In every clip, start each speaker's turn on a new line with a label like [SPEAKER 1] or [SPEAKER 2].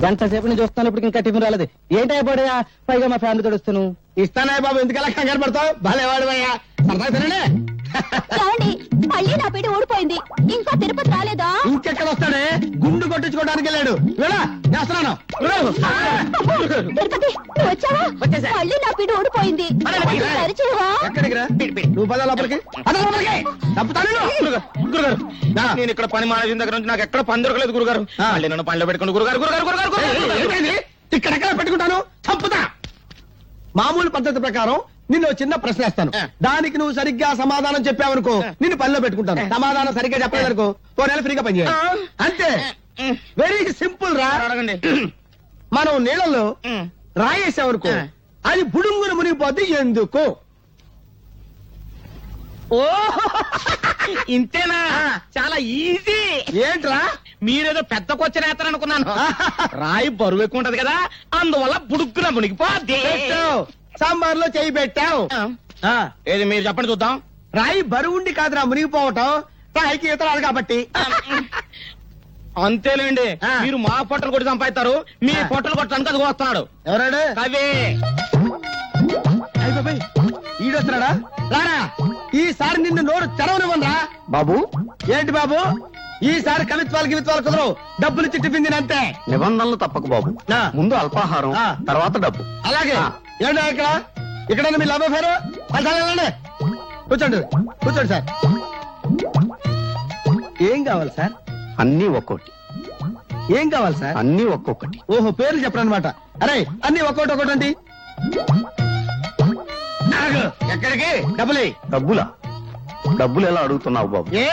[SPEAKER 1] గంట సేపు నుంచి చూస్తాను, ఇప్పుడు ఇంకా టిఫిన్ రాలేదు. ఏంటైపోయా? పైగా మా ఫ్యామిలీ తోడుస్తాను.
[SPEAKER 2] ఇస్తానా బాబు, ఎందుకలా కంగారు పడతావు? భలేవాడు అయ్యా, సరదా తినండి.
[SPEAKER 3] మళ్ళీ నా పీట ఊడిపోయింది. ఇంకా తిరుపతి రాలేదా?
[SPEAKER 2] ఇంకెక్కడ వస్తాడే, గుండు కొట్టించుకోవడానికి వెళ్ళాడు. చేస్తున్నాను.
[SPEAKER 3] తిరుపతి వచ్చావా? మళ్ళీ నా పీట ఊడిపోయింది.
[SPEAKER 2] ఎక్కడికి రా, నువ్వు పద లోపలికి.
[SPEAKER 4] గురుగారు, నేను ఇక్కడ పని మానేసిన దగ్గర నుంచి నాకు ఎక్కడ పని దొరకలేదు గురుగారు. మళ్ళీ నన్ను పనిలో పెట్టుకుని గురుగారు గురుగారు గురుగారు
[SPEAKER 2] ఇక్కడెక్కడ పెట్టుకుంటాను, చంపుతా. మామూలు పద్ధతి ప్రకారం నిన్ను చిన్న ప్రశ్న వేస్తాను, దానికి నువ్వు సరిగ్గా సమాధానం చెప్పావనుకో నిన్ను పనిలో పెట్టుకుంటాను. సమాధానం సరిగ్గా చెప్పలేదనుకో 4 నెలలు ఫ్రీగా పని చేయాలి. అంతే, వెరీ సింపుల్ రా. మనం నీళ్ళలో రాయేసావనుకో అది బుడుంగును మునిగిపోద్ది. ఎందుకు?
[SPEAKER 4] ఓ ఇంతేనా? చాలా ఈజీ.
[SPEAKER 2] ఏంట్రా,
[SPEAKER 4] మీరేదో పెద్ద క్వశ్చన్ వేస్తారనుకున్నాను. రాయి బరువు ఎక్కువ ఉంటది కదా, అందువల్ల బుడుక్కున మునిగిపోద్ది.
[SPEAKER 2] సాంబార్ లో చేయి పెట్టావు.
[SPEAKER 4] ఏది మీరు చెప్పండి చూద్దాం.
[SPEAKER 2] రాయి బరువుండి కాదురా మునిగిపోవటం, రాయికి ఈత రాదు కాబట్టి.
[SPEAKER 4] అంతేలేండి, మీరు మా పొట్టలు కొట్టి సంపాదిస్తారు, మీ పొట్టలు కొట్టడానికి అది వస్తున్నాడు.
[SPEAKER 2] ఎవరాడు?
[SPEAKER 4] కవి.
[SPEAKER 2] ఈడొస్తున్నాడా? రారా, ఈసారి నిన్ను నోరు తెరవనివ్వనరా.
[SPEAKER 1] బాబు
[SPEAKER 2] ఏంటి బాబు, ఈసారి కవిత్వాలు కుదరవు, డబ్బులు ఇచ్చి టిఫిన్ తినంతే.
[SPEAKER 1] నిబంధనలు తప్పకు బాబు. ముందు అల్పాహారం, తర్వాత డబ్బు.
[SPEAKER 2] అలాగే. ఏంటో ఇక్కడ మీ లవ్ అఫేరు? కూర్చోండి కూర్చోండి సార్. ఏం కావాలి సార్?
[SPEAKER 1] అన్ని ఒక్కొక్కటి.
[SPEAKER 2] ఏం కావాలి సార్?
[SPEAKER 1] అన్ని ఒక్కొక్కటి.
[SPEAKER 2] ఓహో, పేర్లు చెప్పరనమాట. అరే అన్ని ఒక్కొక్కటి అండి. ఎక్కడికి?
[SPEAKER 1] డబ్బులా? డబ్బులు ఎలా అడుగుతున్నావు బాబు?
[SPEAKER 2] ఏ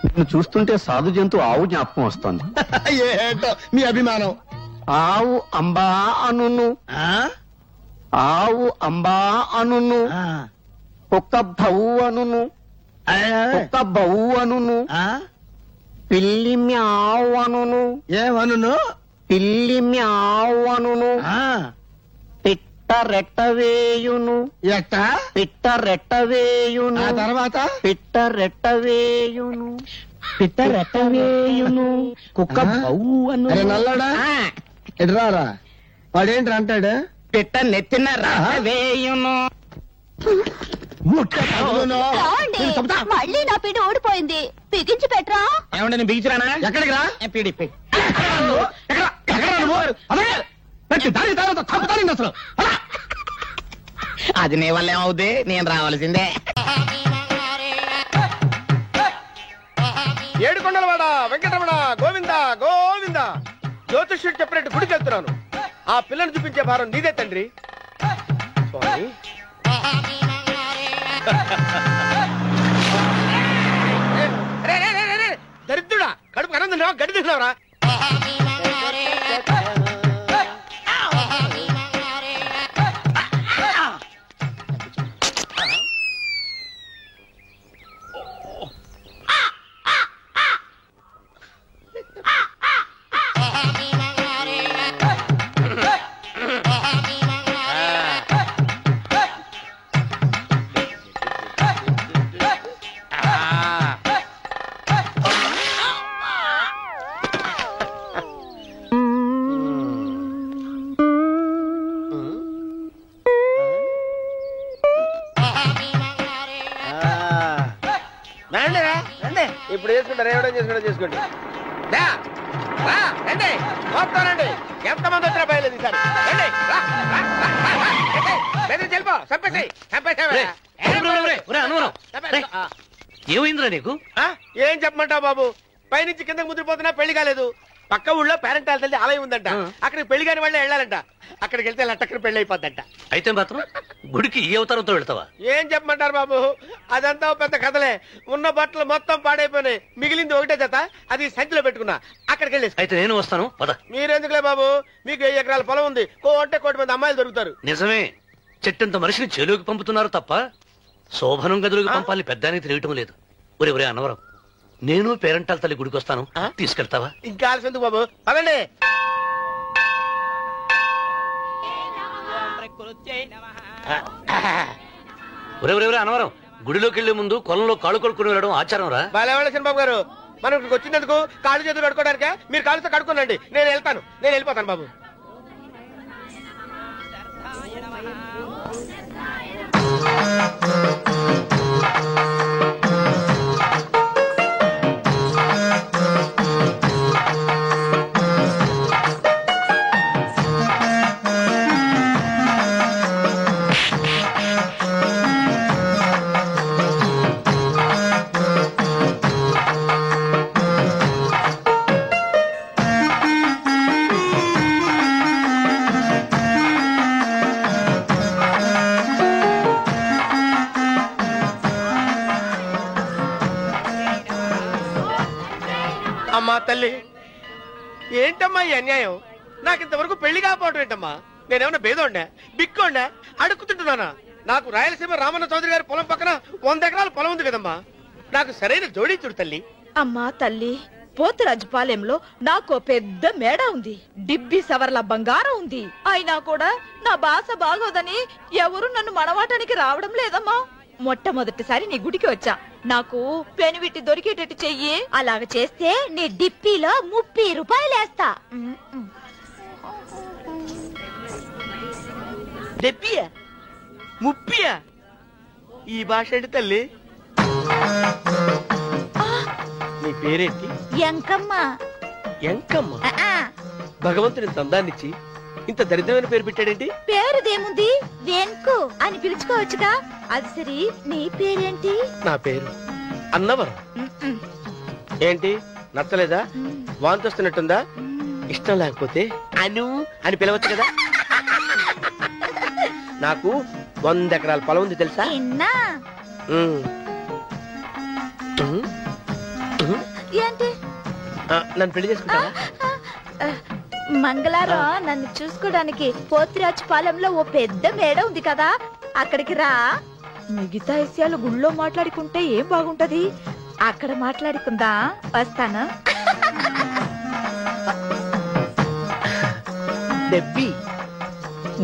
[SPEAKER 1] నిన్ను చూస్తుంటే సాధు జంతు ఆవు జ్ఞాపకం వస్తోంది.
[SPEAKER 2] ఏంటో మీ అభిమానం.
[SPEAKER 1] ఆవు అంబా అనును, ఆవు అంబా అనును, కుక్క భవు అనును, కుక్క బవు అనును, పిల్లి మ్యావ్ అనును,
[SPEAKER 2] ఏమను?
[SPEAKER 1] పిల్లి మ్యావ్ అనును, పిట్ట రెట్టవేయును,
[SPEAKER 2] ఎట్ట
[SPEAKER 1] పిట్ట రెట్టవేయును,
[SPEAKER 2] ఆ తర్వాత
[SPEAKER 1] పిట్ట రెట్టవేయును, పిట్ట రెట్టవేయును, కుక్క బవు అను.
[SPEAKER 2] అరే నల్లాడా, ఎటురారా? వాడేంటి అంటాడు?
[SPEAKER 4] పిట్ట నెత్తిన వేయును.
[SPEAKER 3] మళ్ళీ నా పీట ఊడిపోయింది. బిగించి పెట్టరా.
[SPEAKER 4] ఏమంటే నేను బిగించరానా?
[SPEAKER 2] ఎక్కడికి రా?
[SPEAKER 4] పీడిపి
[SPEAKER 2] అసలు
[SPEAKER 4] అది నీ వల్ల ఏమవుద్ది, నేను రావాల్సిందే.
[SPEAKER 5] ఏడుకొండలవాడ వెంకటరమణ గోవింద గోవింద. జ్యోతిష్యుడు చెప్పినట్టు గుడికి వెళ్తున్నాను. ఆ పిల్లను చూపించే భారం నీదే తండ్రి. స్వామి దరిద్రుడా, కడుపు అన్నం తిన్నావా, గడ్డి తిన్నావరా? ఇప్పుడు చేసుకుంటారు, ఏడో చేసుకోండి. రండి వస్తానండి. ఎంతమంది వచ్చినా బయలుదేరి ఈసారి చెల్పో.
[SPEAKER 6] ఏమైందిరా నీకు?
[SPEAKER 5] ఏం చెప్పమంటావు బాబు, పైనుంచి కిందకి ముద్రపోతున్నా పెళ్లి కాలేదు. పక్క ఊళ్ళో పేరెంటాల తల్లి ఆలయం ఉందంట, అక్కడికి పెళ్లి కాని వాళ్ళే వెళ్ళాలంట. అక్కడికి వెళ్తే లట్టక్కన పెళ్లి అయిపోద్దంట.
[SPEAKER 6] అయితే మాత్రం గుడికి ఈ అవతారంతో వెళ్తావా?
[SPEAKER 5] ఏం చెప్పమంటారు బాబు, అదంతా పెద్ద కథలే. ఉన్న బట్టలు మొత్తం పాడైపోయినాయి, మిగిలింది ఒకటే జత, అది సంచిలో పెట్టుకున్నా. అక్కడికి వెళ్ళేసి
[SPEAKER 6] అయితే నేను వస్తాను పద.
[SPEAKER 5] మీరెందుకులే బాబు, మీకు 10 ఎకరాల పొలం ఉంది, కోటి మంది అమ్మాయిలు దొరుకుతారు.
[SPEAKER 6] నిజమే, చెట్టంత మనిషిని చేలోకి పంపుతున్నారు తప్ప శోభనం గదిలోకి పంపాలని పెద్దానికి తెలియటం లేదు. ఒరే అన్నవరం, నేను పేరెంటాల తల్లి గుడికి వస్తాను, తీసుకెళ్తావా?
[SPEAKER 5] ఇంకా ఆలస్యం ఎందుకు బాబు, పదండి.
[SPEAKER 6] ఒరే అన్నవరం, గుడిలోకి వెళ్లే ముందు కొలంలో కాళ్ళు కొడుకుని వెళ్ళడం ఆచారం రా.
[SPEAKER 5] బాలేవాళ్ళ చంద్రబాబు గారు, మనం ఇక్కడికి వచ్చినందుకు కాళ్ళు చేతులు కడుక్కోవడానికా? మీరు కాళ్ళతో కడుక్కోనండి, నేను వెళ్తాను, నేను వెళ్ళిపోతాను బాబు. అమ్మా తల్లి, ఏంటమ్మా ఈ అన్యాయం? నాకు ఇంతవరకు పెళ్లి కాకపోవడం ఏంటమ్మా? నేనేమన్నా బేదోండా, బిక్కోండా, అడుక్కుతుంటున్నానా? నాకు రాయలసీమ రామన్న చౌదరి గారి పొలం పక్కన 100 ఎకరాల పొలం ఉంది కదమ్మా. నాకు సరైన జోడీ చూడు తల్లి.
[SPEAKER 7] అమ్మా తల్లి, పోతురాజుపాలెంలో నాకు పెద్ద మేడ ఉంది, డిబ్బి సవర్ల బంగారం ఉంది. అయినా కూడా నా భాష బాగోదని ఎవరు నన్ను మనవాటానికి రావడం లేదమ్మా. మొట్టమొదటిసారి నీ గుడికి వచ్చా, నాకు పెనివిట్టి దొరికేటట్టు చెయ్యి.
[SPEAKER 3] అలాగ చేస్తే నీ డిప్పీలో 30 రూపాయలు వేస్తా.
[SPEAKER 5] డెబ్బియా, ముప్పియా? ఈ భాష ఏంటి తల్లి? నీ పేరేంటి?
[SPEAKER 3] ఎంకమ్మ.
[SPEAKER 5] ఎంకమ్మ? భగవంతుని ఇంత అందాన్నిచ్చి ఇంత దరిద్రమైన పేరు పెట్టాడేంటి?
[SPEAKER 3] పేరుదేముంది, వెంకు అని పిలుచుకోవచ్చుగా. అది సరి, నీ పేరేంటి?
[SPEAKER 5] నా పేరు అన్నవరం. ఏంటి నచ్చలేదా? వాంతి వస్తున్నట్టుందా? ఇష్టం లేకపోతే అను అని పిలవచ్చు కదా. నాకు 100 ఎకరాల పొలం ఉంది తెలుసా?
[SPEAKER 3] ఏంటి?
[SPEAKER 5] నన్ను పెళ్లి చేసుకుంటావా?
[SPEAKER 3] మంగళారం నన్ను చూసుకోవడానికి పోతిరాజుపాలెంలో ఓ పెద్ద మేడ ఉంది కదా, అక్కడికి రా.
[SPEAKER 7] మిగతా విషయాలు గుళ్ళో మాట్లాడుకుంటే ఏం బాగుంటది, అక్కడ మాట్లాడుకుందా. వస్తాను.
[SPEAKER 5] డెబ్బి,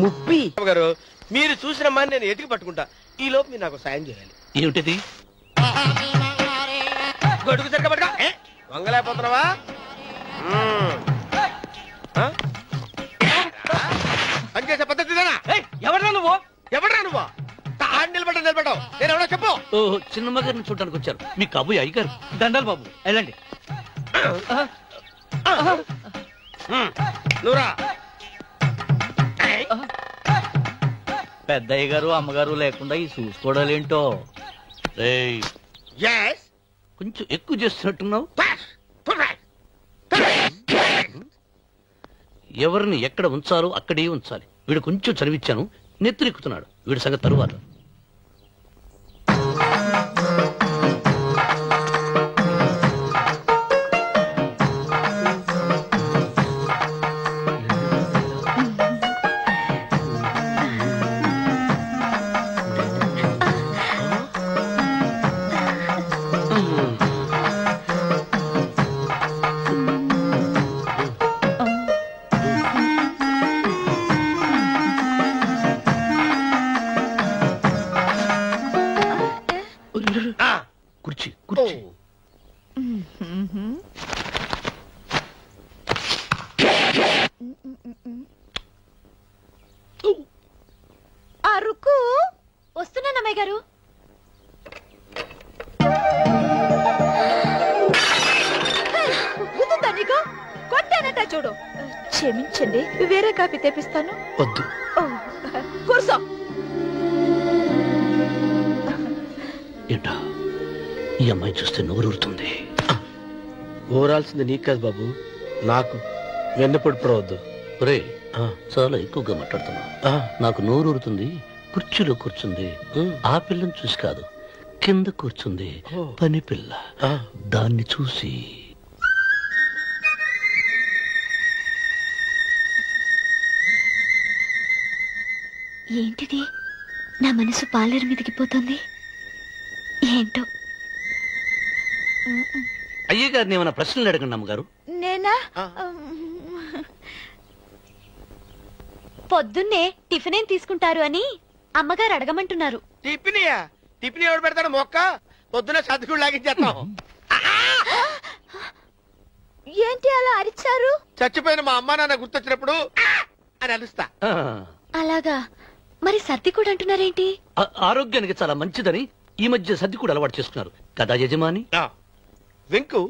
[SPEAKER 5] ముప్పి గారు, మీరు చూసినమ్మా నేను ఎతికి పట్టుకుంటా. ఈ లోపు మీరు నాకు సాయం చేయాలి.
[SPEAKER 6] ఏమిటిది?
[SPEAKER 5] గొడుగు సరిగ్గా పట్టుకో. వంగలేకపోతున్నావా? పనిచేసే పద్ధతి ఎవడరా నువ్వు? ఎవడరా నువ్వు? నిలబడ్డావు. నేను ఎవడో చెప్పు.
[SPEAKER 6] ఓ, చిన్నమ్మ గారిని చూడడానికి వచ్చారు. మీ కాబోయే అయ్యగారు.
[SPEAKER 1] దండాలు బాబు, వెళ్ళండి.
[SPEAKER 5] నువ్వురా.
[SPEAKER 1] పెద్దయ్య గారు అమ్మగారు లేకుండా ఈ చూసుకోవడాలేంటో.
[SPEAKER 6] రేయ్,
[SPEAKER 5] Yes.
[SPEAKER 6] కొంచెం ఎక్కువ చేస్తున్నట్టున్నావు. ఎవరిని ఎక్కడ ఉంచాలో అక్కడే ఉంచాలి. వీడు కొంచెం చదివిచ్చాను, నెత్తిరెక్కుతున్నాడు. వీడి సంగతి తరువాత. కుర్చీ కుర్చీ.
[SPEAKER 3] అరుకు వస్తున్నానమ్మాయి గారు.
[SPEAKER 7] నీకు కొట్టానట చూడు. క్షమించండి, వేరే కాపీ తెప్పిస్తాను.
[SPEAKER 6] వద్దు.
[SPEAKER 7] కూర్చో.
[SPEAKER 6] ఏంటా, ఈ అమ్మాయి చూస్తే నోరూరుతుంది.
[SPEAKER 5] ఊరాల్సింది నీకు కాదు బాబు, నాకు. వెన్నపొడి పడవద్దు.
[SPEAKER 6] ఒరే, చాలా ఎక్కువగా మాట్లాడుతున్నా. నాకు నోరూరుతుంది. కుర్చీలో కూర్చుంది. ఆ పిల్లని చూసి కాదు, కింద కూర్చుంది పని పిల్ల. దాన్ని చూసి.
[SPEAKER 3] ఏంటిది? నా మనసు పాలేరు మీదకి పోతుంది. ఏంటో.
[SPEAKER 6] అయ్య గారిని ఏమైనా ప్రశ్నలు అడగండి అమ్మగారు.
[SPEAKER 3] నేనా? పొద్దున్నే టిఫిన్ ఏం తీసుకుంటారు అని అమ్మగారు అడగమంటున్నారు.
[SPEAKER 5] టిఫినియా? టిఫిన్ ఎవడు పెడతాడు మొక్క? పొద్దున్న సర్దుకుడు లాగించేస్తాం.
[SPEAKER 3] ఏంటి అలా అరిచారు?
[SPEAKER 5] చచ్చిపోయిన మా అమ్మా నాన్న గుర్తొచ్చినప్పుడు అని అరుస్తా.
[SPEAKER 3] అలాగా? మరి సర్ది కూడా అంటున్నారేంటి?
[SPEAKER 6] ఆరోగ్యానికి చాలా మంచిదని ఈ మధ్య సర్ది కూడా అలవాటు చేసుకున్నారు కదా యజమాని.
[SPEAKER 5] వెంకు,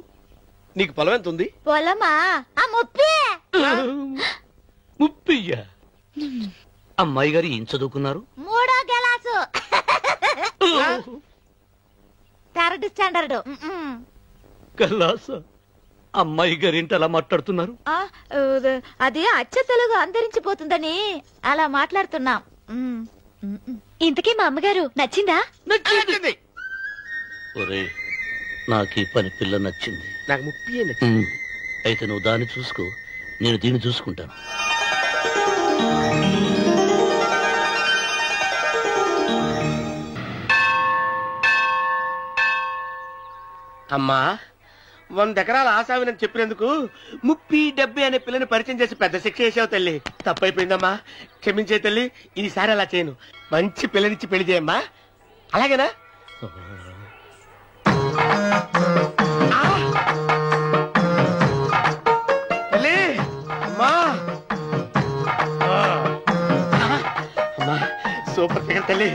[SPEAKER 5] నీకు పొలం ఎంత ఉంది?
[SPEAKER 3] పొలమా? ఆ ముప్పి.
[SPEAKER 6] ముప్పయ్య. అమ్మాయి గారు ఏం చదువుకున్నారు?
[SPEAKER 3] 3వ క్లాసు, 3rd స్టాండర్డ్.
[SPEAKER 6] కల్లాస. అమ్మాయి గారు ఏంటి అలా మాట్లాడుతున్నారు?
[SPEAKER 3] అది అచ్చ తెలుగు అంతరించిపోతుందని అలా మాట్లాడుతున్నాం. ఇంతకీ మా అమ్మగారు నచ్చిందా?
[SPEAKER 5] నచ్చింది.
[SPEAKER 6] ఒరే, నాకు ఈ పని పిల్ల నచ్చింది.
[SPEAKER 5] నాకు ముప్పి నచ్చింది.
[SPEAKER 6] అయితే నువ్వు దాన్ని చూసుకో, నేను దీన్ని చూసుకుంటాను.
[SPEAKER 5] అమ్మా, 100 ఎకరాల ఆసామినని చెప్పినందుకు 30-70 అనే పిల్లని పరిచయం చేసి పెద్ద శిక్ష చేసావు తల్లి. తప్పైపోయిందమ్మా, క్షమించే తల్లి. ఈసారి అలా చేయను. మంచి పిల్లనిచ్చి పెళ్లి చేయమ్మా. అలాగేనా? తల్లి, అమ్మా, అమ్మా, సూపర్ ఫిగర్ తల్లి.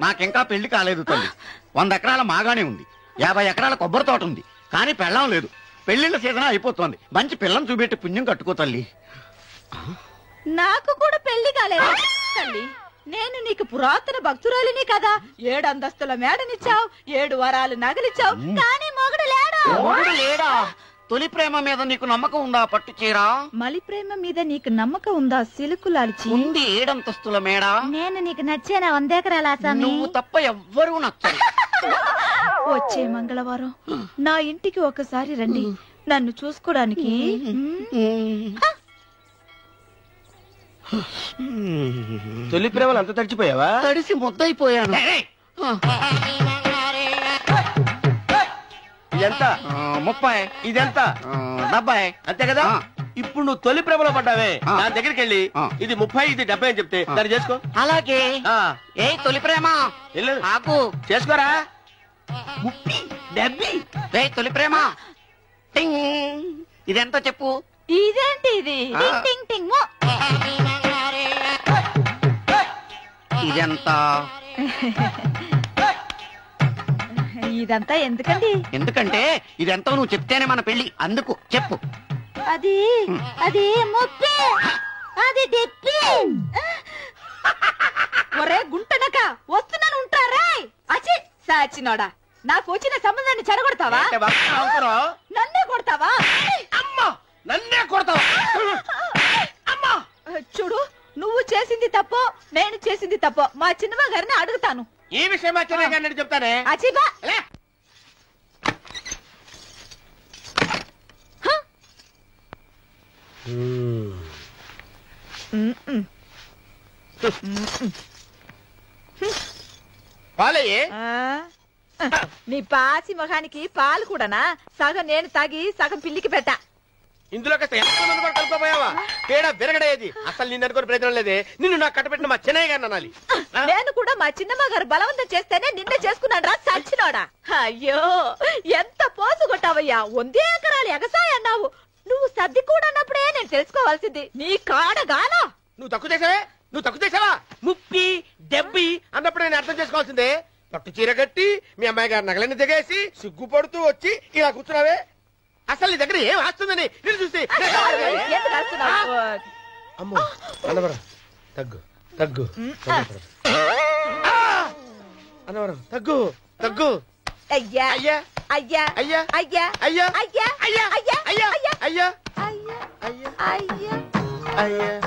[SPEAKER 4] నాకింకా పెళ్లి కాలేదు తల్లి. 100 ఎకరాల మాగానే ఉంది, 50 ఎకరాల కొబ్బరి తోట ఉంది, కానీ పెళ్ళం లేదు. పెళ్లిళ్ళ సీజన్ అయిపోతుంది. మంచి పిల్లని చూపెట్టి పుణ్యం కట్టుకో తల్లి.
[SPEAKER 7] నాకు కూడా పెళ్లి కాలేదు తల్లి. నేను నీకు పురాతన భక్తురాలిని కదా. 7 అంతస్తుల మేడనిచ్చావు, 7 వరాలు నగలిచ్చావు, కానీ మొగుడు లేడు.
[SPEAKER 4] మొగుడు లేడా? తొలి ప్రేమ మీద నీకు నమ్మకం ఉందా? పట్టు చీరా.
[SPEAKER 7] మలి ప్రేమ మీద నీకు నమ్మకం ఉందా? సిలుకులాల్చి
[SPEAKER 4] ఉంది 7 అంతస్తుల మేడ.
[SPEAKER 3] నేను నీకు నచ్చేనా 100 ఎకరాల ఆసామి?
[SPEAKER 4] నువ్వు తప్ప ఎవ్వరూ నచ్చరు.
[SPEAKER 7] వచ్చే మంగళవారం నా ఇంటికి ఒకసారి రండి, నన్ను చూసుకోడానికి.
[SPEAKER 5] తొలి ప్రేమలు అంత తడిచిపోయావా?
[SPEAKER 4] తడిసి ముద్దయిపోయాను.
[SPEAKER 5] ఇదెంత?
[SPEAKER 4] 30.
[SPEAKER 5] ఇదెంత?
[SPEAKER 4] 70.
[SPEAKER 5] అంతే కదా. ఇప్పుడు నువ్వు తొలి ప్రేమలో పడ్డావే, దాని దగ్గరికి వెళ్ళి ఇది 30 ఇది 70 అని చెప్తే దాన్ని చేసుకో.
[SPEAKER 4] అలాగే. ఏ తొలి ప్రేమ ఆకు
[SPEAKER 5] చేసుకోరా. 30, 70.
[SPEAKER 4] ఏ తొలి ప్రేమ టింగ్. ఇదెంత చెప్పు?
[SPEAKER 7] ఇదేంటి ఇది?
[SPEAKER 3] టింగ్ టింగ్ టింగ్.
[SPEAKER 4] ఇదెంత?
[SPEAKER 7] ఇదంతా ఎందుకండి?
[SPEAKER 4] ఎందుకంటే ఇదెంతో నువ్వు చెప్తేనే మన పెళ్లి. అందుకు చెప్పు.
[SPEAKER 3] అది అది ముప్పి, అది డిప్పి.
[SPEAKER 7] ఒరే గుంటనక, వస్తున్నాను ఉంటారా? అచి సాచినోడా, నాకు వచ్చిన సంబంధాన్ని చెడగొడతావా? నన్నే కొడతావా?
[SPEAKER 5] అమ్మా, నన్నే కొడతావా? అమ్మా,
[SPEAKER 7] చూడు, నువ్వు చేసింది తప్పో నేను చేసింది తప్పో మా చిన్నమ్మ గారిని అడుగుతాను.
[SPEAKER 5] ఈ విషయం అచ్చనే గారిని చెప్తానే.
[SPEAKER 7] అచిబా
[SPEAKER 5] పాలయ్యే.
[SPEAKER 7] నీ పాసి మొహానికి పాలు కూడానా? సగం నేను తాగి సగం పిల్లికి పెట్టా.
[SPEAKER 5] ఇందులో కాస్త ఎంతమంది కూడా కలుపుకోపోయావా? తేడా విరగడేది. అసలు నిన్ను అనుకుని ప్రయత్నం లేదే. నిన్ను నాకు కట్టబెట్టిన మా చెన్నయ్య గారిని అనాలి.
[SPEAKER 7] నేను కూడా మా చిన్నమ్మ గారు బలవంతం చేస్తేనే నిన్నే చేసుకున్నాడు రా సచ్చినోడా. అయ్యో, ఎంత పోసు కొట్టావయ్యా. 100 ఎకరాలు ఎగసాయి అన్నావు. నువ్వు సర్ది కూడా అన్నప్పుడే నేను తెలుసుకోవాల్సింది. నీ కాడగానా?
[SPEAKER 5] నువ్వు తక్కువ చేసావే, నువ్వు తక్కువ చేసావా? 30, 70 అన్నప్పుడు నేను అర్థం చేసుకోవాల్సిందే. పట్టు చీర కట్టి మీ అమ్మాయి గారు నగలన్నీ దిగేసి సిగ్గుపడుతూ వచ్చి ఇలా కూర్చున్నావే. అసలు నీ దగ్గర ఏం వస్తుందని నేను చూస్తే.
[SPEAKER 7] ఎందుకు అరుస్తున్నావు?
[SPEAKER 5] అమ్మో, అన్నవరం తగ్గు తగ్గు. అన్నవరం తగ్గు తగ్గు.
[SPEAKER 7] అయ్యా
[SPEAKER 5] అయ్యా
[SPEAKER 7] అయ్యా
[SPEAKER 5] అయ్యా
[SPEAKER 7] అయ్యా
[SPEAKER 5] అయ్యా
[SPEAKER 7] అయ్యా
[SPEAKER 5] అయ్యా
[SPEAKER 7] అయ్యా
[SPEAKER 5] అయ్యా
[SPEAKER 7] అయ్యా
[SPEAKER 5] అయ్యా
[SPEAKER 7] అయ్యా
[SPEAKER 5] అయ్యా
[SPEAKER 7] అయ్యా
[SPEAKER 5] అయ్యా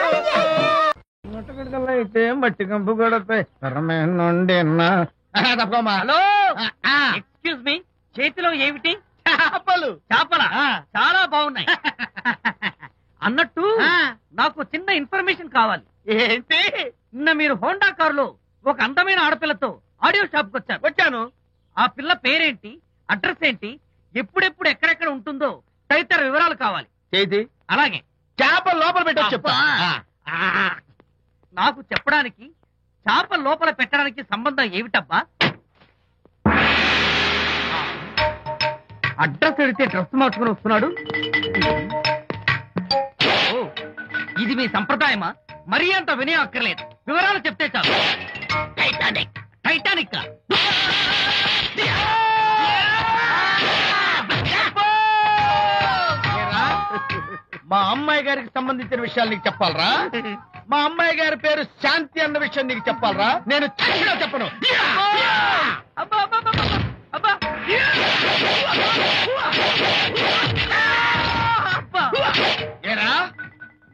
[SPEAKER 7] అయ్యా
[SPEAKER 1] అయితే మట్టి కంపు గడపై నుండి
[SPEAKER 8] హలో, ఎక్స్క్యూజ్ మీ, చేతిలో ఏమిటి?
[SPEAKER 1] చేపలు.
[SPEAKER 8] చేపలా? చాలా బాగున్నాయి. అన్నట్టు నాకు చిన్న ఇన్ఫర్మేషన్ కావాలి.
[SPEAKER 1] ఏంటి?
[SPEAKER 8] నిన్న మీరు హోండా కారులో ఒక అందమైన ఆడపిల్లతో ఆడియో షాప్ కు
[SPEAKER 1] వచ్చాను.
[SPEAKER 8] ఆ పిల్ల పేరేంటి, అడ్రస్ ఏంటి, ఎప్పుడెప్పుడు ఎక్కడెక్కడ ఉంటుందో తదితర వివరాలు కావాలి.
[SPEAKER 1] చేతి
[SPEAKER 8] అలాగే
[SPEAKER 2] చేపలు లోపల పెట్టొచ్చు చెప్పు.
[SPEAKER 8] నాకు చెప్పడానికి చేప లోపల పెట్టడానికి సంబంధం ఏమిటబ్బా? అడ్రస్ అడిగితే డ్రెస్ మార్చుకుని వస్తున్నాడు. ఓ, ఇది మీ సంప్రదాయమా? మరీ అంత వినయం అక్కర్లేదు, వివరాలు చెప్తే చాలు. టైటానిక్ టైటానిక్
[SPEAKER 2] మా అమ్మాయి గారికి సంబంధించిన విషయాలు నీకు చెప్పాలరా? మా అమ్మాయి గారి పేరు శాంతి అన్న విషయం నీకు చెప్పాలరా? నేను చచ్చినా చెప్పను.
[SPEAKER 8] అబ్బా అబ్బా అబ్బా అబ్బా అబ్బా.
[SPEAKER 2] ఏరా,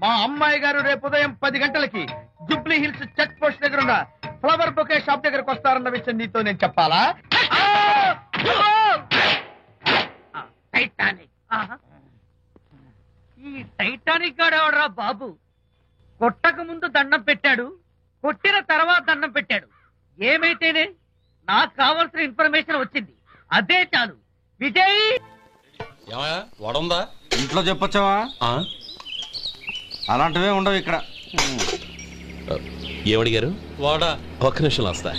[SPEAKER 2] మా అమ్మాయి గారు రేపు ఉదయం 10 గంటలకి జుబ్లీ హిల్స్ చెక్ పోస్ట్ దగ్గర ఉన్న ఫ్లవర్ బొకే షాప్ దగ్గరకు వస్తారన్న విషయం నీతో నేను చెప్పాలా?
[SPEAKER 8] టైటానిక్. ఆహా. ఈ టైటానిక్ గాడెవడరా బాబు? కొట్టక ముందు దండం పెట్టాడు, కొట్టిన తర్వాత దండం పెట్టాడు. ఏమైతేనే నాకు కావాల్సిన ఇన్ఫర్మేషన్ వచ్చింది, అదే చాలు. విజయ్
[SPEAKER 9] వడుందా?
[SPEAKER 4] ఇంట్లో చెప్పొచ్చావా? అలాంటివే ఉండవు ఇక్కడ.
[SPEAKER 9] ఏమడిగారు? వాడా. ఒక్క నిమిషం వస్తా.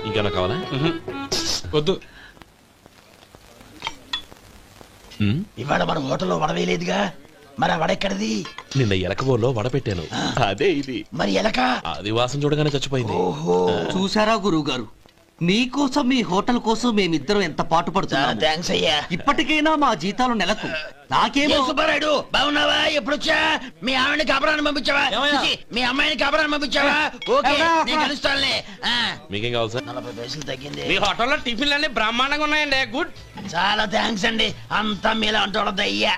[SPEAKER 9] ఇంకేనా కావాలా? వద్దు.
[SPEAKER 10] ఇవాళ మన హోటల్లో వడవేయలేదుగా, మరి ఆ వడెక్కడిది?
[SPEAKER 9] నిన్న ఎలకబోలో వడ పెట్టాను, అదే ఇది.
[SPEAKER 10] మరి ఎలక?
[SPEAKER 9] అది వాసన చూడగానే చచ్చిపోయింది.
[SPEAKER 6] చూసారా గురువు గారు, మీకోసం మీ హోటల్ కోసం మేమిద్దరం ఎంత పాటు పడుతున్నాము.
[SPEAKER 10] థ్యాంక్స్ అయ్యా.
[SPEAKER 6] ఇప్పటికైనా మా జీతాలు నెలకు నాకేమో.
[SPEAKER 10] సుబ్బారాయుడు బాగున్నావా? ఎప్పుడొచ్చా? మీ ఆవిడని కాపురాన్ని పంపించావా? మీ అమ్మాయిని కాపురాన్ని పంపించావా? ఓకే, నేను కలుస్తానులే.
[SPEAKER 9] మీకేం కావాలి సార్?
[SPEAKER 10] 40 పైసలు తగ్గింది.
[SPEAKER 5] మీ హోటల్లో టిఫిన్లు అన్ని బ్రహ్మాండంగా ఉన్నాయండి. గుడ్.
[SPEAKER 10] చాలా థ్యాంక్స్ అండి, అంతా మీలా అంటూ అయ్యా.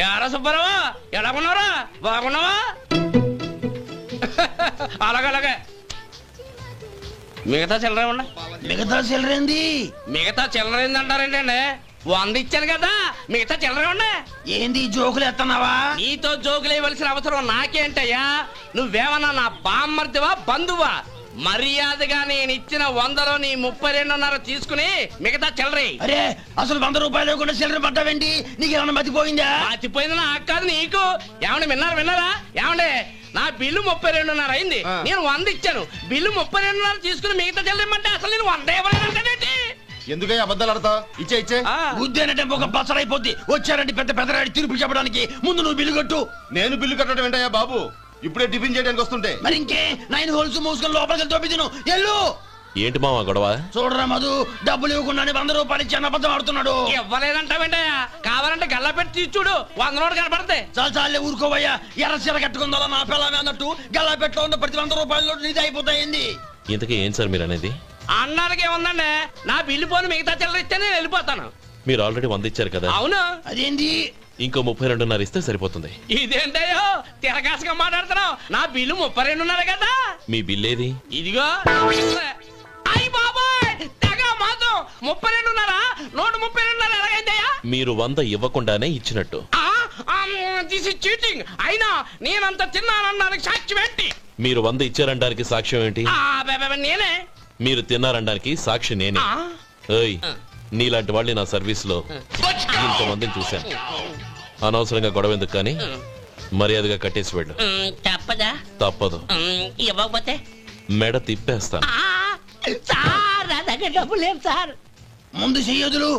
[SPEAKER 5] యారా సుబ్బారావు, ఎలా ఉన్నారా? బాగున్నావా? అలాగే మిగతా చిల్లర ఉండ.
[SPEAKER 10] మిగతా చిల్లరేంది?
[SPEAKER 5] మిగతా చిల్లర ఏందంటారేంటండి? 100 ఇచ్చాను కదా, మిగతా చిల్లర ఉండే.
[SPEAKER 10] ఏంది జోకులు ఎత్తన్నావా?
[SPEAKER 5] నీతో జోకులు ఇవ్వాల్సిన అవసరం నాకేంటయ్యా? నువ్వేమన్నా నా బామ్మర్దివా, బంధువా? మర్యాదగా నేను ఇచ్చిన 100లో నీ 32.5 తీసుకుని మిగతా చిల్లరే.
[SPEAKER 10] అరే, అసలు 100 రూపాయలు కూడా చిల్లర పడ్డావేంటి? నీకేమన్నా మతిపోయిందా?
[SPEAKER 5] మర్చిపోయింది నాకు కాదు, నీకు. ఏమండి విన్నారా? ఏమండి, నా బిల్లు 32.5 అయింది, నేను 100 ఇచ్చాను. బిల్లు 32.5 తీసుకుని మిగతా చిల్లరమంటే అసలు నేను 100 ఇవ్వలేదంటే
[SPEAKER 9] ఎందుకయ్యా అబద్ధాలు ఆడతావు? ఇచ్చే
[SPEAKER 10] ఉద్యానంటే ఒక బసరైపోద్ది. వచ్చారంటే పెద్ద పెద్దరాడి తీర్పు చెప్పడానికి ముందు నువ్వు బిల్లు కట్టు.
[SPEAKER 9] నేను బిల్లు కట్టడం ఏంటయ్యా బాబు? ఇప్పుడే టిఫిన్ చేయడానికి వస్తుంటే.
[SPEAKER 10] మరి ఇంకే 9 హోల్స్ మూసుకొని లోపలికి తోపి తిను. ఎల్లు.
[SPEAKER 9] ఏంటి మావా గొడవ?
[SPEAKER 10] చూడరా మధు, డబ్బులు ఇవ్వకుండానే 100 రూపాయలు ఇచ్చి అబద్ధం ఆడుతున్నాడు.
[SPEAKER 5] ఇవ్వలేదంటావేంటయ్యా? కావాలంటే గల్లా పెట్టి తీసి చూడు, 100 నోటు కనపడతాయి.
[SPEAKER 10] చాలే ఊరుకోవయ్యా. ఎర్ర చీర కట్టుకుందా నా పిల్లమే అన్నట్టు గల్లా పెట్టులో ఉన్న ప్రతి 100 రూపాయలు నీది అయిపోతాయింది.
[SPEAKER 9] ఇంతకీ ఏం సార్ మీరు అనేది?
[SPEAKER 5] అన్నానికి ఏముందండి, నా బిల్లు పోను మిగతా చిల్లర ఇస్తే నేను వెళ్ళిపోతాను.
[SPEAKER 9] మీరు ఆల్రెడీ 100 ఇచ్చారు కదా?
[SPEAKER 5] అవును.
[SPEAKER 10] అదేంటి?
[SPEAKER 9] ఇంకో 32.5 ఇస్తే సరిపోతుంది.
[SPEAKER 5] ఇదేంటయ్యో తిరగాసుగా మాట్లాడుతున్నావు? నా బిల్లు 32.5 కదా.
[SPEAKER 9] మీ బిల్ ఏది?
[SPEAKER 5] ఇదిగో. అయ్య బాబాయ్, తెగ మాత్రం 32.5, 132.5 ఎలాగైందయ్యా?
[SPEAKER 9] మీరు 100 ఇవ్వకుండానే ఇచ్చినట్టు.
[SPEAKER 5] This is cheating. అయినా నేనంత తిన్నానన్నానికి సాక్ష్యం ఏంటి?
[SPEAKER 9] మీరు 100 ఇచ్చారనడానికి సాక్ష్యం ఏంటి?
[SPEAKER 5] నేనే.
[SPEAKER 9] మీరు తిన్నారనడానికి సాక్షి నేనే. ఏయ్, నీలాంటి వాళ్ళని నా సర్వీస్ లో ఇంతమందిని చూశాను. అనవసరంగా గొడవ ఎందుకు కానీ మర్యాదగా కట్టేసి వెళ్ళు.
[SPEAKER 5] తప్పదా?
[SPEAKER 9] తప్పదు.
[SPEAKER 5] ఇవ్వకపోతే
[SPEAKER 9] మెడ తిప్పేస్తాను.
[SPEAKER 5] సార్, నా దగ్గర డబ్బు లేవు సార్.
[SPEAKER 10] ముందు చెయ్యదులు.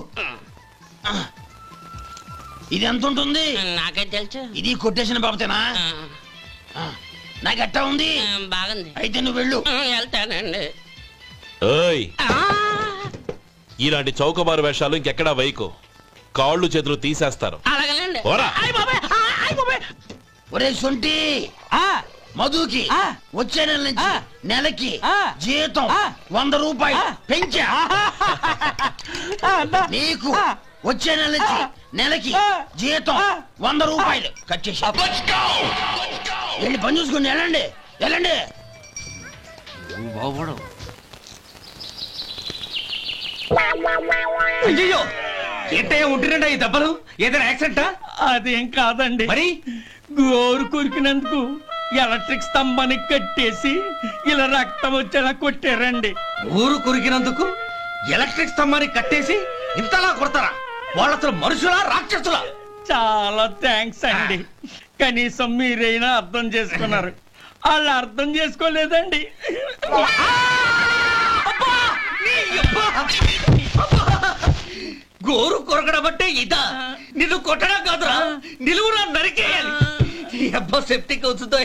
[SPEAKER 10] ఇది ఎంత ఉంటుంది?
[SPEAKER 5] నాకే తెలుసు.
[SPEAKER 10] ఇది కొట్టేసిన బాబతేనా? నాకు ఎట్టా ఉంది?
[SPEAKER 5] బాగుంది.
[SPEAKER 10] అయితే నువ్వు వెళ్ళు.
[SPEAKER 5] వెళ్తానండి.
[SPEAKER 9] ఏయ్, ఇలాంటి చౌకబారు వేషాలు ఇంకెక్కడా వైకు. కాళ్ళు చేతులు తీసేస్తారు.
[SPEAKER 5] అలాగేనండి.
[SPEAKER 9] పోరా.
[SPEAKER 10] ఒరే సొంటి, మధుకి వచ్చే నెల నుంచి నెలకి జీతం 100 రూపాయలు పెంచా. నీకు వచ్చే నెల నుంచి నెలకి జీతం 100 రూపాయలు కట్ చేసి వెళ్ళి పని చూసుకుని వెళ్ళండి.
[SPEAKER 5] అయ్యో, ఏంటయ్యా ఉంటున్నాడా ఈ దెబ్బలు? ఏదైనా యాక్సిడెంటా? అదేం కాదండి. మరి గోరు కొరికినందుకు
[SPEAKER 8] ఎలక్ట్రిక్ స్తంభాన్ని కట్టేసి ఇలా రక్తం వచ్చేలా కొట్టారండి.
[SPEAKER 10] ఊరు కురికినందుకు ఎలక్ట్రిక్ స్తంభాన్ని కట్టేసి ఇంతలా కొడతారా? వాళ్ళ అసలు మనుషులా రాక్షసులా?
[SPEAKER 8] చాలా థ్యాంక్స్ అండి. కనీసం మీరైనా అర్థం చేసుకున్నారు. వాళ్ళు అర్థం చేసుకోలేదండి.
[SPEAKER 10] గోరు కొరకడం అంటే ఇదా? నిన్ను కొట్టడం కాదురా, నిలువురా నరికేయాలి. అబ్బా సెప్టిక్ అవుతుందో.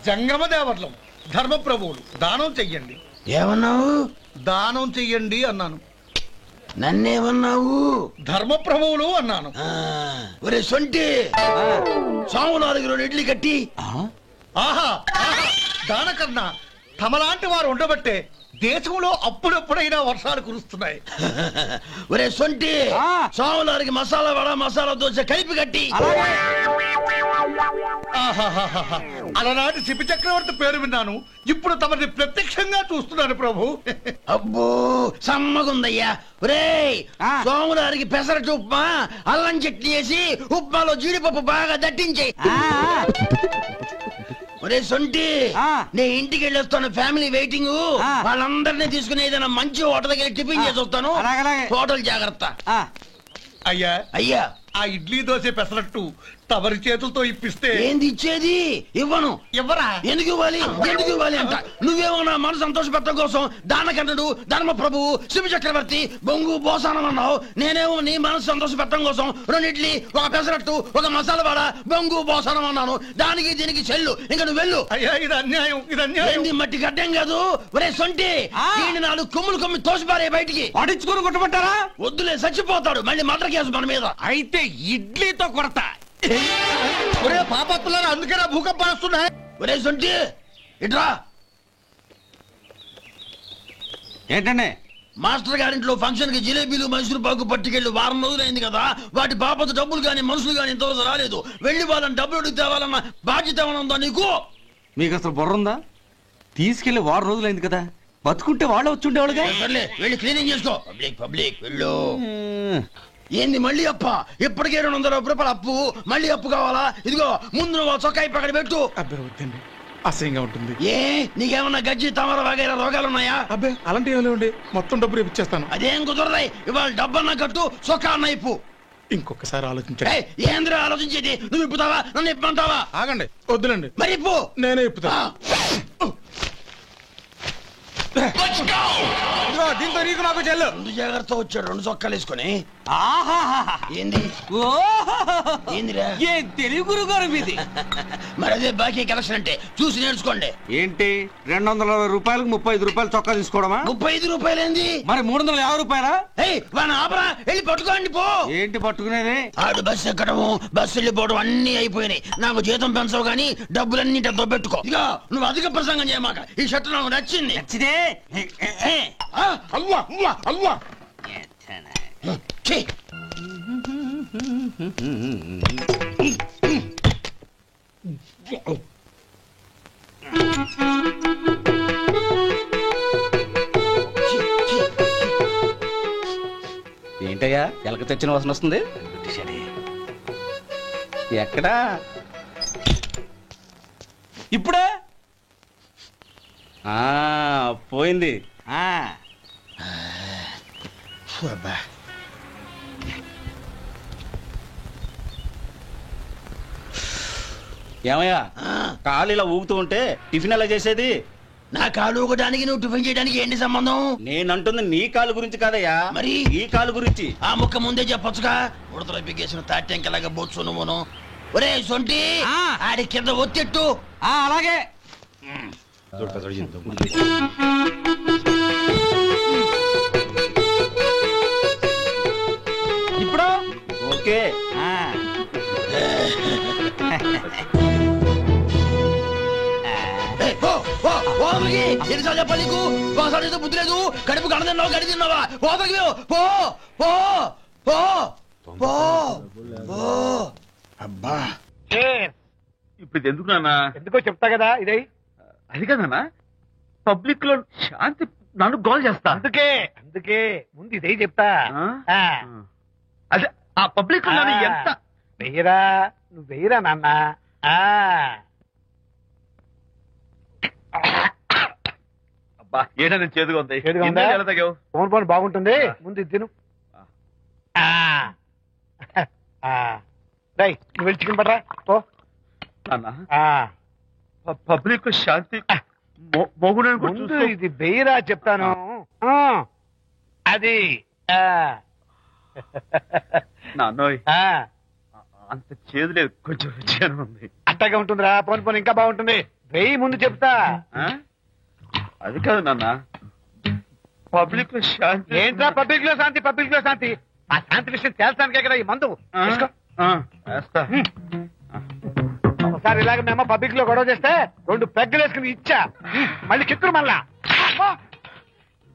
[SPEAKER 11] జంగమ దేవర్లం ధర్మప్రభువులు దానం చెయ్యండి.
[SPEAKER 10] ఏమన్నావు?
[SPEAKER 11] దానం చెయ్యండి అన్నాను.
[SPEAKER 10] నన్నేమన్నావు?
[SPEAKER 11] ధర్మప్రభువులు అన్నాను.
[SPEAKER 10] ఒరే సొంటి, సాము 4 ఇడ్లీ కట్టి.
[SPEAKER 11] ఆహా దానకన్నా తమలాంటి వారు ఉండబట్టే దేశంలో అప్పుడెప్పుడైనా వర్షాలు కురుస్తున్నాయి.
[SPEAKER 10] ఒరే సొంటి, సాము 4 మసాలా వడ మసాలా దోశ కలిపి కట్టి.
[SPEAKER 11] అలనాటి శిపి చక్రవర్తి పేరు విన్నాను, ఇప్పుడు తమని ప్రత్యక్షంగా చూస్తున్నాను ప్రభు.
[SPEAKER 10] అబ్బో సమ్మగుందయ్యా. ఒరే సోములారికి పెసరట్టు ఉప్మా అల్లం చట్నీ వేసి ఉప్మాలో జీడిపప్పు బాగా దట్టించే. ఒరే సొంటి, నేను ఇంటికి వెళ్ళొస్తాను, ఫ్యామిలీ వెయిటింగ్. వాళ్ళందరినీ తీసుకుని ఏదైనా మంచి హోటల్ దగ్గర టిఫిన్ చేసి వస్తాను. హోటల్ జాగ్రత్త.
[SPEAKER 11] అయ్యా
[SPEAKER 10] అయ్యా,
[SPEAKER 11] ఆ ఇడ్లీ దోశ పెసరట్టు తమరి చేతులతో ఇప్పిస్తే.
[SPEAKER 10] ఏంది ఇచ్చేది? ఇవ్వను.
[SPEAKER 11] ఇవ్వరా?
[SPEAKER 10] ఎందుకు ఇవ్వాలి? ఎందుకు ఇవ్వాలి అంట? నువ్వేమన్నా మన సంతోషపెట్టడం కోసం దానకన్నుడు ధర్మ ప్రభువు శివ చక్రవర్తి బొంగు బోసానం అన్నావు. నేనేమో నీ మనసు సంతోషపెట్టడం కోసం 2 ఇడ్లీ, 1 పెసరట్టు, 1 మసాలా వాడ, బొంగు బోసానం అన్నాను. దానికి దీనికి చెల్లు. ఇంకా నువ్వు వెళ్ళు.
[SPEAKER 11] అయ్యా ఇది అన్యాయం, ఇది అన్యాయం.
[SPEAKER 10] ఏంది మట్టి గడ్డం కాదు. ఒరే సొంటి, ఈయన 4 కొమ్ములు కొమ్మి తోసిపారే బయటికి.
[SPEAKER 8] పడించుకొని కొట్టమంటారా?
[SPEAKER 10] వద్దులే, చచ్చిపోతాడు. మళ్ళీ మర్డర్ కేసు మన మీద.
[SPEAKER 8] అయితే ఇడ్లీతో కొడతా.
[SPEAKER 11] ఒరే పాపత్తులారా, అందుకే నా భూకంపాలు వస్తున్నాయి.
[SPEAKER 10] ఒరే సొంటి ఇట్రా.
[SPEAKER 8] ఏంటండి?
[SPEAKER 10] మాస్టర్ గారింట్లో ఫంక్షన్ కి జిలేబీలు మైసూరు పాకు పట్టుకెళ్ళి వారం రోజులైంది కదా. వాటి బాపత డబ్బులు గాని మనుషులు గాని ఇంతవరకు రాలేదు. వెళ్ళి వాళ్ళని డబ్బులు అడిగి తేవాలన్న బాధ్యత ఏమైనా ఉందా నీకు?
[SPEAKER 12] మీకు అసలు బుర్ర ఉందా? తీసుకెళ్లి వారం రోజులైంది కదా, బతుకుంటే వాళ్ళు వచ్చి ఉండేవాళ్ళుగా.
[SPEAKER 10] సర్లే, వెళ్ళి క్లీనింగ్ చేసుకో. పబ్లిక్ వెళ్ళు. ఏంది మళ్ళీ అప్ప? ఇప్పటికే 200 రూపాయలు అప్పు, మళ్ళీ అప్పు కావాలా? ఇదిగో ముందు నువ్వు చొక్కాయి పక్కన పెట్టు.
[SPEAKER 11] అబ్బే వద్దండి, అసహ్యంగా ఉంటుంది.
[SPEAKER 10] ఏ నీకేమన్నా గజ్జి తమర వగైరా రోగాలు ఉన్నాయా?
[SPEAKER 11] అబ్బే అలాంటి ఏమైనా ఉండి మొత్తం డబ్బు రేపు ఇచ్చేస్తాను.
[SPEAKER 10] అదేం కుదరదాయి. ఇవాళ డబ్బన్నా కట్టు, చొక్కా అన్న ఇప్పు.
[SPEAKER 11] ఇంకొకసారి ఆలోచించండి.
[SPEAKER 10] ఏంద్రా ఆలోచించేది? నువ్వు ఇప్పుతావా, నన్ను ఇప్పమంటావా?
[SPEAKER 11] ఆగండి, వద్దులండి.
[SPEAKER 10] మరి ఇప్పు.
[SPEAKER 11] నేనే ఇప్పుతా. దీంతో నీకు నాకు చెల్లు.
[SPEAKER 10] ముందు జాగ్రత్త వచ్చాడు 2 చొక్కాలు వేసుకొని. ఏంది? ఏందిరా?
[SPEAKER 12] ఏ తెలుగు గురుగారు మీది?
[SPEAKER 10] మరి అదే బాకీ కలెక్షన్ అంటే చూసి నేర్చుకోండి.
[SPEAKER 12] ఏంటి 220 రూపాయలకు 35 రూపాయలు చొక్కా తీసుకోవడమా?
[SPEAKER 10] 35 రూపాయలు ఏంది?
[SPEAKER 12] మరి 350 రూపాయలా?
[SPEAKER 10] వాడిని ఆపరా, వెళ్ళి పట్టుకోండి పో.
[SPEAKER 12] ఏంటి పట్టుకునేది?
[SPEAKER 10] ఆడు బస్సు ఎక్కడము బస్సు వెళ్ళిపోవడం అన్ని అయిపోయినాయి. నాకు జీతం పెంచవు గానీ డబ్బులన్నీ దొబ్బెట్టుకో. ఇక నువ్వు అధిక ప్రసంగం చేయమాక. ఈ షర్ట్ నాకు నచ్చింది.
[SPEAKER 12] నచ్చితే
[SPEAKER 10] అల్వా అల్వా అల్వా.
[SPEAKER 12] ఏంటయ్యా ఎలక తెచ్చిన వాసన వస్తుంది? ఎక్కడా? ఇప్పుడే పోయింది.
[SPEAKER 4] ఏమయ్యా కాలు ఇలా ఊగుతూ ఉంటే టిఫిన్ ఎలా చేసేది?
[SPEAKER 10] నా కాలు ఊగడానికి నువ్వు టిఫిన్ చేయడానికి ఏంటి సంబంధం?
[SPEAKER 4] నేనంటుంది నీ కాలు గురించి కాదయ్యా,
[SPEAKER 10] మరి
[SPEAKER 4] ఈ కాలు గురించి.
[SPEAKER 10] ఆ ముక్క ముందే చెప్పొచ్చుగా. ఉడతలో బిగ్గేసిన తాటెంకలాగా బొచ్చు నువ్వును. ఒరే సొంటి, ఆడి కింద ఒత్తెట్టు.
[SPEAKER 12] అలాగే. ఇప్పుడు
[SPEAKER 4] ఓకే.
[SPEAKER 10] ఎన్నిసార్లు చెప్పాలి నీకు? ఒకసారి బుద్ధి లేదు. కడుపు గడ తిన్నావు, గడి తిన్నావా? పోతకి పో పో పో పో పో.
[SPEAKER 11] అబ్బా
[SPEAKER 8] ఇప్పుడు ఎందుకు నాన్న? ఎందుకో చెప్తా కదా. ఇదే అది కదన్నా, పబ్లిక్ లో శాంతి నన్ను గోల్ చేస్తా. అందుకే ముందు ఇదే చెప్తా. అదే ఆ పబ్లిక్ లో ఎంత వెయ్యరా, నువ్వు వెయ్యరా నాన్న.
[SPEAKER 11] అబ్బా ఏంటని చేదుగా ఉంది ఎలా తగ్గావు?
[SPEAKER 5] ఫోన్ ఫోన్ బాగుంటుంది ముందు ఇది తిను నువ్వు వెళ్ళి చికెన్ పట్టరా ఓ
[SPEAKER 11] పబ్లిక్ శాంతి
[SPEAKER 5] ముందు ఇది బెయ్యరా చెప్తాను అది
[SPEAKER 11] నాన్నోయ్ అంత చేదు లేదు, కొంచెం రుచిగానే ఉంది.
[SPEAKER 5] అట్టగా ఉంటుందిరా పోను పోను ఇంకా బాగుంటుంది వెయ్యి ముందు చెప్తా
[SPEAKER 11] అది కాదు నాన్న, పబ్లిక్ లో శాంతి
[SPEAKER 5] ఏంట్రా పబ్లిక్ లో శాంతి పబ్లిక్ లో శాంతి ఆ శాంతి విషయం తేల్చడానికే కదా ఈ మందు
[SPEAKER 11] వేస్తా.
[SPEAKER 5] ఒకసారి ఇలాగ మేము పబ్లిక్ లో గొడవ చేస్తే 2 పెగ్గలు వేసుకుని ఇచ్చా మళ్ళీ కిక్కురు మళ్ళా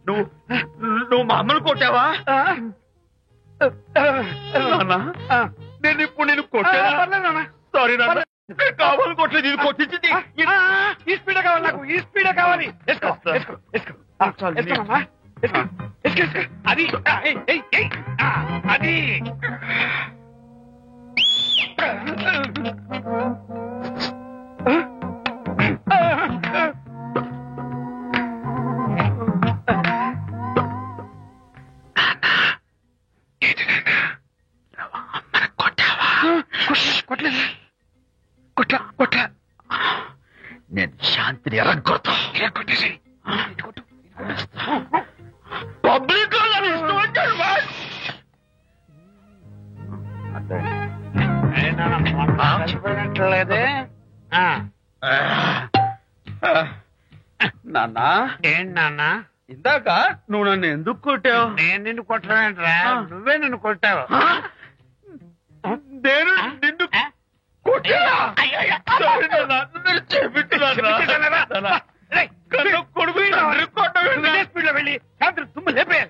[SPEAKER 11] నువ్వు మా అమ్మను కొట్టావా? నేను ఇప్పుడు నేను కొట్టా. సారీ నాన్న, కావాలి కొట్టలేదు, ఇది కొట్టించింది.
[SPEAKER 5] ఈ స్పీడే కావాలి నాకు, ఈ స్పీడే కావాలి. అది అది
[SPEAKER 11] నేను శాంతిని ఎరగొడతా. పబ్లిక్
[SPEAKER 5] లేదే
[SPEAKER 11] నాన్న.
[SPEAKER 5] ఏంటి నాన్న?
[SPEAKER 11] ఇందాక నువ్వు నన్ను ఎందుకు కొట్టావు?
[SPEAKER 5] నేను నిన్ను కొట్టలేంట్రా, నువ్వే నిన్ను కొట్టావు.
[SPEAKER 11] నేను నిన్ను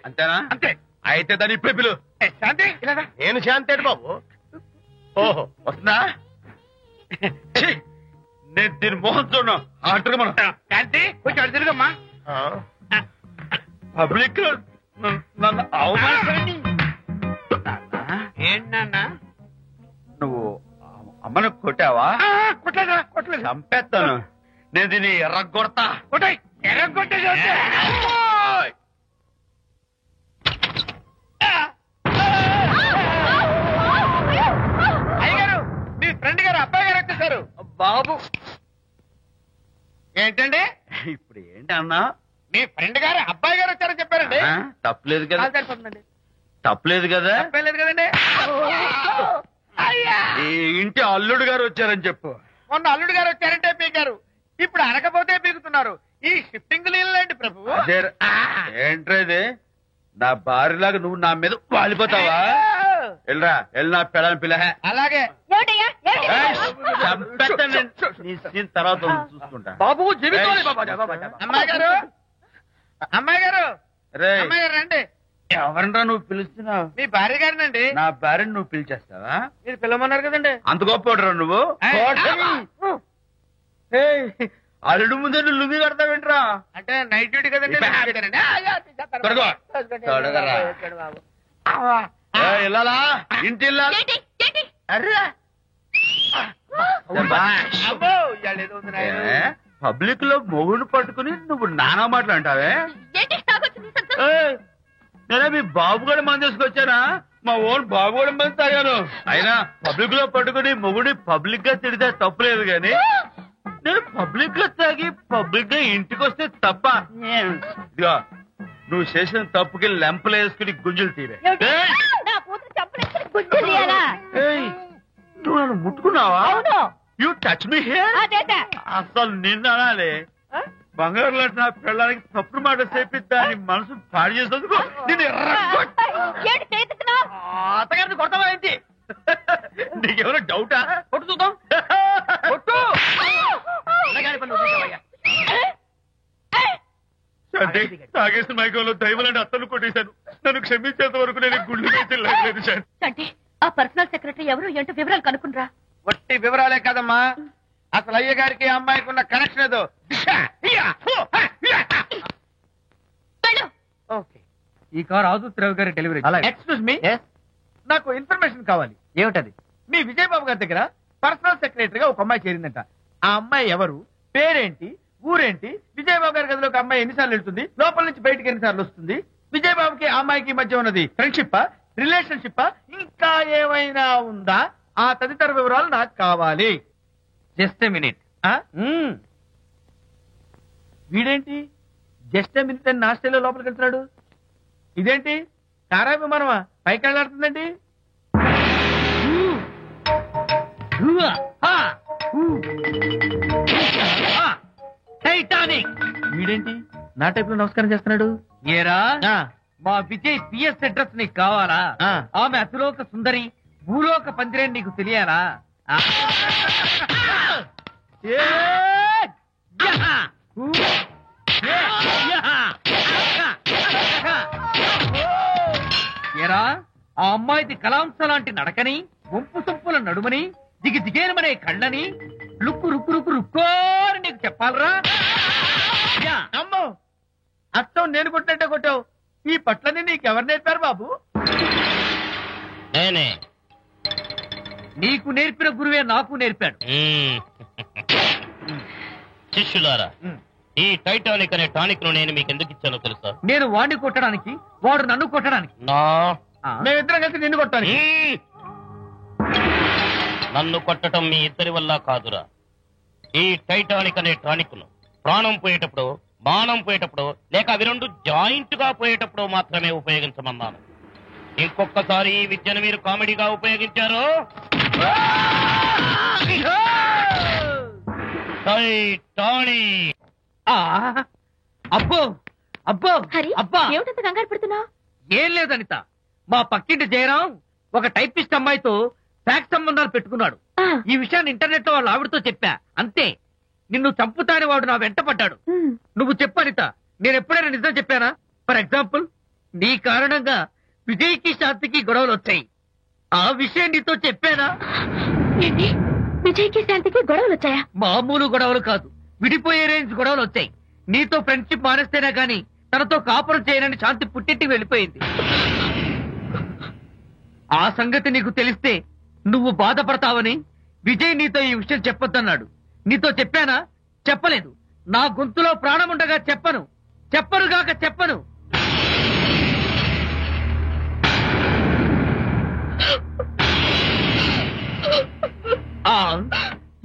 [SPEAKER 11] అంతేనా?
[SPEAKER 5] అంతే.
[SPEAKER 11] అయితే దాని ఇప్పుడే పిలు.
[SPEAKER 5] శాంతి
[SPEAKER 11] నేను శాంతి అంటే బాబు. ఓహో వస్తుందా? నేను దీని మోహన్ చూడను. ఆటగా మనం
[SPEAKER 5] శాంతి కొంచెం అటు తిరుగమ్మా.
[SPEAKER 11] పబ్లిక్ నన్ను అవమానించండి.
[SPEAKER 5] ఏంటి నాన్న?
[SPEAKER 11] నువ్వు అమ్మను కొట్టావా?
[SPEAKER 5] కొట్టలేదు
[SPEAKER 11] చంపేస్తాను. నేను దీన్ని ఎర్రగొడతా.
[SPEAKER 5] ఎర్రగొట్టేది అయ్యగారు, మీ ఫ్రెండ్ గారు అబ్బాయి గారు వచ్చేసారు.
[SPEAKER 11] బాబు
[SPEAKER 5] ఏంటండి
[SPEAKER 11] ఇప్పుడు ఏంటి అన్నా?
[SPEAKER 5] మీ ఫ్రెండ్ గారు అబ్బాయి గారు వచ్చారని చెప్పారండి.
[SPEAKER 11] తప్పలేదు కదా?
[SPEAKER 5] సరిపోతుందండి.
[SPEAKER 11] తప్పలేదు కదా?
[SPEAKER 5] తప్పలేదు కదండి.
[SPEAKER 11] ఈ ఇంటి అల్లుడు గారు వచ్చారని చెప్పు.
[SPEAKER 5] మొన్న అల్లుడు గారు వచ్చారంటే పీకారు, ఇప్పుడు అనకపోతే పీకుతున్నారు. ఈ షిఫ్టింగ్ నీళ్ళండి ప్రభు.
[SPEAKER 11] ఏంట్రేది? నా భార్యలాగా నువ్వు నా మీద వాలిపోతావా? వెళ్ళరా, వెళ్ళి నా పెళ్ళని పిల్ల.
[SPEAKER 5] అలాగే
[SPEAKER 11] తర్వాత చూసుకుంటా.
[SPEAKER 5] బాబు అమ్మాయి గారు, అమ్మాయి గారు,
[SPEAKER 11] రేయ్,
[SPEAKER 5] అమ్మాయి గారు రండి.
[SPEAKER 11] ఎవరన్నా నువ్వు పిలుస్తున్నావు?
[SPEAKER 5] మీ భార్య గారినండి.
[SPEAKER 11] నా భార్యను నువ్వు పిలిచేస్తావా?
[SPEAKER 5] మీరు పిలవమన్నారు కదండి.
[SPEAKER 11] అంత గొప్ప నువ్వు? అల్లుడు ముందే నువ్వు లుంగి కడతావేంట్రా?
[SPEAKER 5] అంటే నైట్ డ్యూటీ కదండి.
[SPEAKER 11] ఇల్లాలా ఇంటి పబ్లిక్ లో మొగుడు పట్టుకుని నువ్వు నానా మాటలు అంటావే? నేనే మీ బాబు కూడా మంది తీసుకొచ్చానా? మా ఓన్ బాబు కూడా మంది తాగాను. అయినా పబ్లిక్ లో పట్టుకుని మొగుడి పబ్లిక్ గా తిడితే తప్పులేదు గాని నేను పబ్లిక్ గా తాగి పబ్లిక్ గా ఇంటికి వస్తే తప్ప. ఇదిగో నువ్వు చేసిన తప్పుకి లెంపలు వేసుకుని గుంజులు తీరే. నువ్వు నన్ను ముట్టుకున్నావా? You touch me here. అసలు నిన్ను అనాలి. బంగారు లాంటి నా పిల్లలకి తప్పుడు మాట చెప్పి దాని మనసు పాడు చేసేందుకు అత్తగారిని కొడతావా ఏంటి? నీకేమైనా డౌటా? కొట్టు చూద్దాం. కొట్టు. తాగేసిన మైకంలో దైవలాంటి అత్తను కొట్టేశాను. నన్ను క్షమించేంత వరకు నేను గుళ్ళు వేసి లేదు.
[SPEAKER 7] అంటే ఆ పర్సనల్ సెక్రటరీ ఎవరు ఏంటో వివరాలు కనుక్కునరా?
[SPEAKER 5] వట్టి వివరాలే కదమ్మా, అసలు అయ్య గారికి అమ్మాయికి ఉన్న కనెక్షన్ ఏదో.
[SPEAKER 8] ఈ కార్ ఆదుత్రావు గారి డెలివరీ.
[SPEAKER 5] ఎక్స్క్యూజ్ మీ, నాకు ఇన్ఫర్మేషన్ కావాలి.
[SPEAKER 8] ఏమిటది?
[SPEAKER 5] మీ విజయబాబు గారి దగ్గర పర్సనల్ సెక్రటరీగా ఒక అమ్మాయి చేరిందంట. ఆ అమ్మాయి ఎవరు, పేరేంటి,
[SPEAKER 11] ఊరేంటి విజయబాబు గారి గదిలోకి అమ్మాయి ఎన్నిసార్లు వెళ్తుంది, లోపల నుంచి బయటికి ఎన్నిసార్లు వస్తుంది, విజయబాబుకి ఆ అమ్మాయికి మధ్య ఉన్నది ఫ్రెండ్షిప్ రిలేషన్షిప్ ఇంకా ఏమైనా ఉందా, ఆ తదితర వివరాలు నాకు కావాలి. Just a minute. వీడేంటి జస్ట్ ఏ మినిట్ అని నాస్టేలో లోపలికి వెళ్తున్నాడు? ఇదేంటి కారా విమానమా పైకి వెళ్ళాడుతుందండి? టైటానిక్. వీడేంటి నా టైప్ లో నమస్కారం చేస్తున్నాడు? ఏరా మా విజయ్ పిఎస్ అడ్రస్ నీకు కావాలా? ఆమె అతిలోక సుందరి భూలోక పందిరేని నీకు తెలియాలా? ఏరా ఆ అమ్మాయిది కలాంస లాంటి నడకని, వంపు సొంపుల నడుమని, దిగి దిగేనమనే కళ్ళని, లుక్కు రుక్కు రుక్కు రుక్కోని నీకు చెప్పాలరా? అమ్మో అత్తం నేను కొట్టినట్టే కొట్టావు. ఈ పట్లని నీకెవరు నేర్పారు బాబు?
[SPEAKER 13] నేనే.
[SPEAKER 11] నీకు నేర్పిన గురువే నాకు నేర్పాడు.
[SPEAKER 13] శిష్యులారా, ఈ టైటానిక్ అనే టానిక్ ను నేను మీకు ఎందుకు ఇచ్చానో తెలుసా?
[SPEAKER 11] నేను వాడిని కొట్టడానికి, వాడు నన్ను కొట్టడానికి. మేమిద్దరం కలిసి నిన్ను కొట్టాలి.
[SPEAKER 13] నన్ను కొట్టడం మీ ఇద్దరి వల్ల కాదురా. ఈ టైటానిక్ అనే టానిక్ ను ప్రాణం పోయేటప్పుడు, బాణం పోయేటప్పుడు, లేక అవి రెండు జాయింట్ గా పోయేటప్పుడు మాత్రమే ఉపయోగించమన్నాను. ఇంకొకసారి ఈ విద్యను మీరు కామెడీగా ఉపయోగించారు టైటానిక్.
[SPEAKER 11] అబ్బో అబ్బో అబ్బా,
[SPEAKER 3] ఏమిటంత కంగారు పడుతున్నావు?
[SPEAKER 11] ఏం లేదు అనిత, మా పక్కింటి జయరాం ఒక టైపిస్ట్ అమ్మాయితో ఫ్యాక్స్ సంబంధాలు పెట్టుకున్నాడు. ఈ విషయాన్ని ఇంటర్నెట్ లో వాళ్ళ ఆవిడతో చెప్పా. అంతే, నిన్ను చంపుతాని వాడు నా వెంట పడ్డాడు. నువ్వు చెప్పు అనిత, నేను ఎప్పుడైనా నిజం చెప్పానా? ఫర్ ఎగ్జాంపుల్, నీ కారణంగా విజయ్కి శాంతికి గొడవలు వచ్చాయి. ఆ విషయం నీతో చెప్పానా?
[SPEAKER 3] విజయ్కి శాంతికి గొడవలు వచ్చాయా?
[SPEAKER 11] మామూలు గొడవలు కాదు, విడిపోయే రేంజ్ గొడవలు వచ్చాయి. నీతో ఫ్రెండ్షిప్ మానేస్తేనే గాని తనతో కాపురం చేయనని శాంతి పుట్టింటికి వెళ్ళిపోయింది. ఆ సంగతి నీకు తెలిస్తే నువ్వు బాధపడతావని విజయ్ నీతో ఈ విషయం చెప్పొద్దన్నాడు. నీతో చెప్పానా? చెప్పలేదు. నా గొంతులో ప్రాణముండగా చెప్పను, చెప్పనుగాక చెప్పను.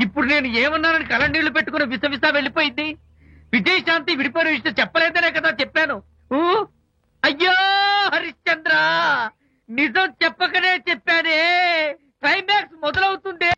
[SPEAKER 11] ఇప్పుడు నేను ఏమన్నానని కళ్ళనీళ్లు పెట్టుకుని విసవిసా వెళ్ళిపోయింది. విజయ్ శాంతి విడిపోయిన విషయం చెప్పలేదనే కదా చెప్పాను. అయ్యో హరిశ్చంద్ర, నిజం చెప్పకనే చెప్పానే. క్లైమాక్స్ మొదలవుతుందే.